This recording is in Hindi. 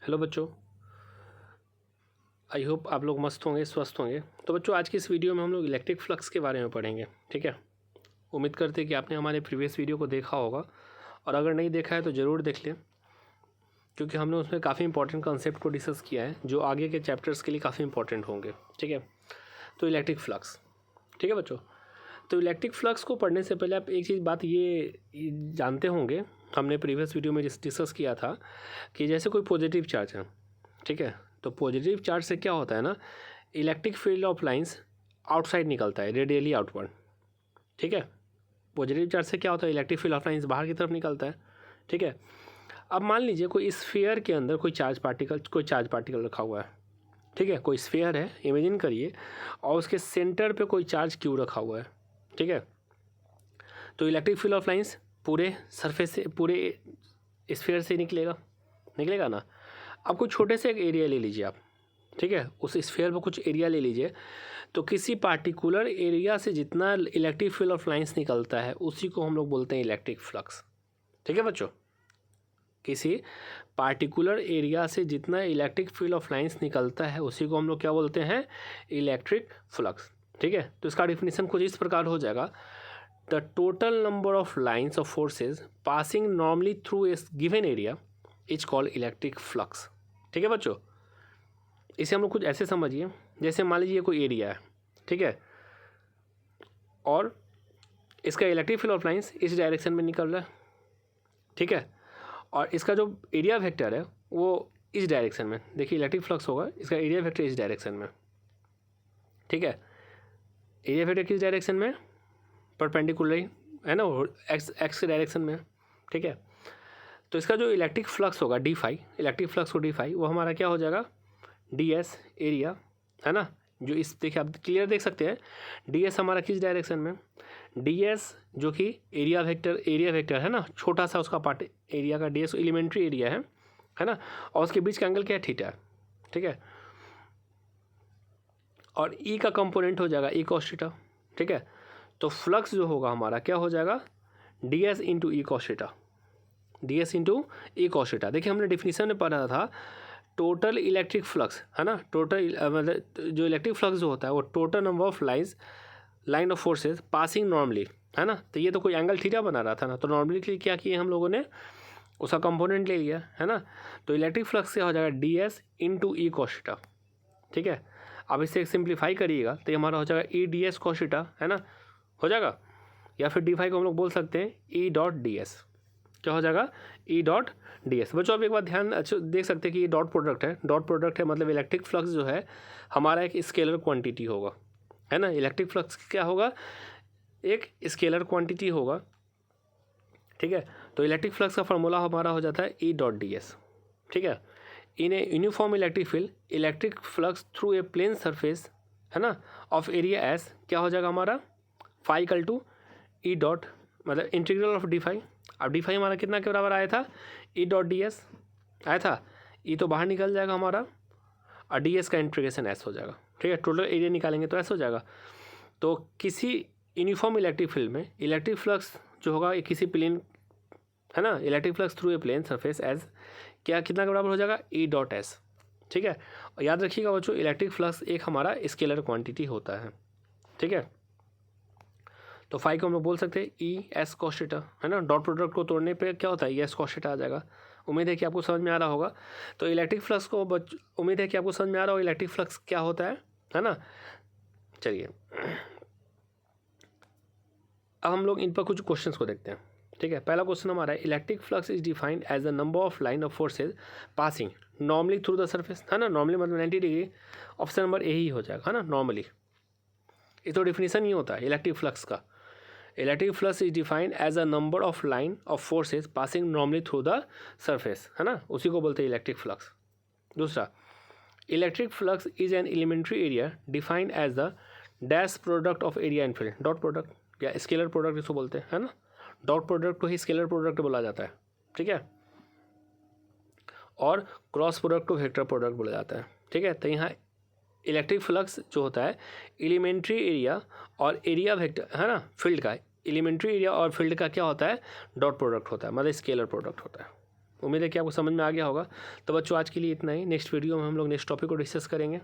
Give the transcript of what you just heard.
हेलो बच्चों, आई होप आप लोग मस्त होंगे, स्वस्थ होंगे। तो बच्चों, आज की इस वीडियो में हम लोग इलेक्ट्रिक फ्लक्स के बारे में पढ़ेंगे। ठीक है, उम्मीद करते हैं कि आपने हमारे प्रीवियस वीडियो को देखा होगा, और अगर नहीं देखा है तो ज़रूर देख लें, क्योंकि हमने उसमें काफ़ी इंपॉर्टेंट कॉन्सेप्ट को डिस्कस किया है जो आगे के चैप्टर्स के लिए काफ़ी इंपॉर्टेंट होंगे। ठीक है, तो इलेक्ट्रिक फ्लक्स। ठीक है बच्चों, तो इलेक्ट्रिक फ्लक्स को पढ़ने से पहले आप एक चीज़ बात ये जानते होंगे, हमने प्रीवियस वीडियो में डिस्कस किया था कि जैसे कोई पॉजिटिव चार्ज है, ठीक है, तो पॉजिटिव चार्ज से क्या होता है ना, electric field of lines outside निकलता है, रेडियली आउटवर्ड। ठीक है, पॉजिटिव चार्ज से क्या होता है, इलेक्ट्रिक फील्ड ऑफ लाइंस बाहर की तरफ निकलता है। ठीक है, अब मान लीजिए कोई स्फीयर के अंदर कोई चार्ज पार्टिकल रखा हुआ है। ठीक है, कोई स्फीयर है, इमेजिन करिए, और उसके सेंटर पे कोई चार्ज क्यू रखा हुआ है। ठीक है, तो इलेक्ट्रिक फील्ड ऑफ लाइंस पूरे सरफेस से, पूरे स्फीयर से निकलेगा ना। अब कुछ छोटे से एक एरिया ले लीजिए आप। ठीक है, उस स्फीयर पर कुछ एरिया ले लीजिए, तो किसी पार्टिकुलर एरिया से जितना इलेक्ट्रिक फील्ड ऑफ लाइंस निकलता है उसी को हम लोग बोलते हैं इलेक्ट्रिक फ्लक्स। ठीक है बच्चों, किसी पार्टिकुलर एरिया से जितना इलेक्ट्रिक फील्ड ऑफ लाइंस निकलता है उसी को हम लोग क्या बोलते हैं, इलेक्ट्रिक फ्लक्स। ठीक है, तो इसका डिफिनीशन कुछ इस प्रकार हो जाएगा, the total number of lines of forces passing normally through a given area is called electric flux. ठीक है बच्चों, इसे हम लोग कुछ ऐसे समझिए, जैसे मान लीजिए कोई एरिया है, ठीक है, और इसका इलेक्ट्रिक फील्ड ऑफ लाइंस इस डायरेक्शन में निकल रहा है। ठीक है, और इसका जो एरिया वेक्टर है वो इस डायरेक्शन में, देखिए इलेक्ट्रिक फ्लक्स होगा, इसका एरिया वेक्टर इस डायरेक्शन में। ठीक है, एरिया वेक्टर किस डायरेक्शन में, परपेंडिकुलरली है ना, एक्स डायरेक्शन में। ठीक है, तो इसका जो इलेक्ट्रिक फ्लक्स होगा डी फाई, इलेक्ट्रिक फ्लक्स को डी फाई, वो हमारा क्या हो जाएगा, डी एस एरिया, है ना, जो इस देखिए आप क्लियर देख सकते हैं, डी एस हमारा किस डायरेक्शन में, डी एस जो कि एरिया वेक्टर है ना, छोटा सा उसका पार्ट एरिया का, डी एस एलिमेंट्री एरिया है ना, और उसके बीच का एंगल क्या है, थीटा। ठीक है, और ई का कंपोनेंट हो जाएगा ई कॉस थीटा। ठीक है, तो फ्लक्स जो होगा हमारा क्या हो जाएगा, D S into E cos theta, D S into E cos theta. देखिए हमने डिफिनीशन में पढ़ा था, टोटल इलेक्ट्रिक फ्लक्स है ना, टोटल मतलब जो इलेक्ट्रिक फ्लक्स जो होता है वो total number of line of forces passing normally, है ना, तो ये तो कोई एंगल थीटा बना रहा था ना, तो नॉर्मली के लिए क्या किए हम लोगों ने, उसका कंपोनेंट ले लिया, है ना, तो इलेक्ट्रिक फ्लक्स से हो जाएगा D S into E cos theta. ठीक है, अब इसे सिंप्लीफाई करिएगा तो ये हमारा हो जाएगा E D S cos theta, है ना, हो जाएगा, या फिर डी फाई को हम लोग बोल सकते हैं ई डॉट डी एस। क्या हो जाएगा, ई डॉट डी एस। बच्चों आप एक बार ध्यान अच्छा देख सकते हैं कि ये डॉट प्रोडक्ट है, मतलब इलेक्ट्रिक फ्लक्स जो है हमारा एक स्केलर क्वांटिटी होगा, है ना, इलेक्ट्रिक फ्लक्स क्या होगा, एक स्केलर क्वांटिटी होगा। ठीक है, तो इलेक्ट्रिक फ्लक्स का फार्मूला हमारा हो जाता है ई डॉट डी एस। ठीक है, in a uniform electric field electric flux through a plane surface, है ना, ऑफ एरिया एस, क्या हो जाएगा हमारा, phi equal to E dot, मतलब इंटीग्रल ऑफ डी फाई। अब डी फाई हमारा कितना के बराबर आया था, ई डॉट डी एस आया था, ई तो बाहर निकल जाएगा हमारा, और डी एस का इंटीग्रेशन एस हो जाएगा। ठीक है, टोटल एरिया निकालेंगे तो एस हो जाएगा। तो किसी यूनिफॉर्म इलेक्ट्रिक फील्ड में इलेक्ट्रिक फ्लक्स जो होगा ये किसी प्लेन, है ना, electric flux through a plane surface as क्या कितना के बराबर हो जाएगा, ई डॉट एस। ठीक है, और याद रखिएगा बच्चों, इलेक्ट्रिक फ्लक्स एक हमारा स्केलर क्वांटिटी होता है। ठीक है, तो फाई को हम लोग बोल सकते हैं ई एस कॉस थीटा, है ना, डॉट प्रोडक्ट को तोड़ने पे क्या होता है, ई एस कॉस थीटा आ जाएगा। उम्मीद है कि आपको समझ में आ रहा होगा। तो इलेक्ट्रिक फ्लक्स को उम्मीद है कि आपको समझ में आ रहा होगा इलेक्ट्रिक फ्लक्स क्या होता है ना। चलिए अब हम लोग इन पर कुछ क्वेश्चंस को देखते हैं। ठीक है, पहला क्वेश्चन हमारा है, electric flux is defined as the number of line of forces passing normally through the surface, है ना, नॉर्मली मतलब 90 डिग्री, ऑप्शन नंबर ए ही हो जाएगा, है ना, नॉर्मली। ये तो डिफिनीशन ही होता है इलेक्ट्रिक फ्लक्स का, electric flux is defined as a number of line of forces passing normally through the surface, है ना, उसी को बोलते हैं इलेक्ट्रिक फ्लक्स। दूसरा, electric flux is an elementary area defined as the dash product of area and field, dot product या स्केलर प्रोडक्ट इसको बोलते हैं, है ना, डॉट प्रोडक्ट को ही स्केलर प्रोडक्ट बोला जाता है। ठीक है, और क्रॉस प्रोडक्ट को वेक्टर प्रोडक्ट बोला जाता है। ठीक है, तो यहाँ इलेक्ट्रिक फ्लक्स जो होता है एलिमेंट्री एरिया और एरिया वेक्टर, है ना, फील्ड का एलिमेंट्री एरिया और फील्ड का क्या होता है, डॉट प्रोडक्ट होता है, मतलब स्केलर प्रोडक्ट होता है। उम्मीद है कि आपको समझ में आ गया होगा। तो बच्चों आज के लिए इतना ही। नेक्स्ट वीडियो में हम लोग नेक्स्ट टॉपिक को डिस्कस करेंगे।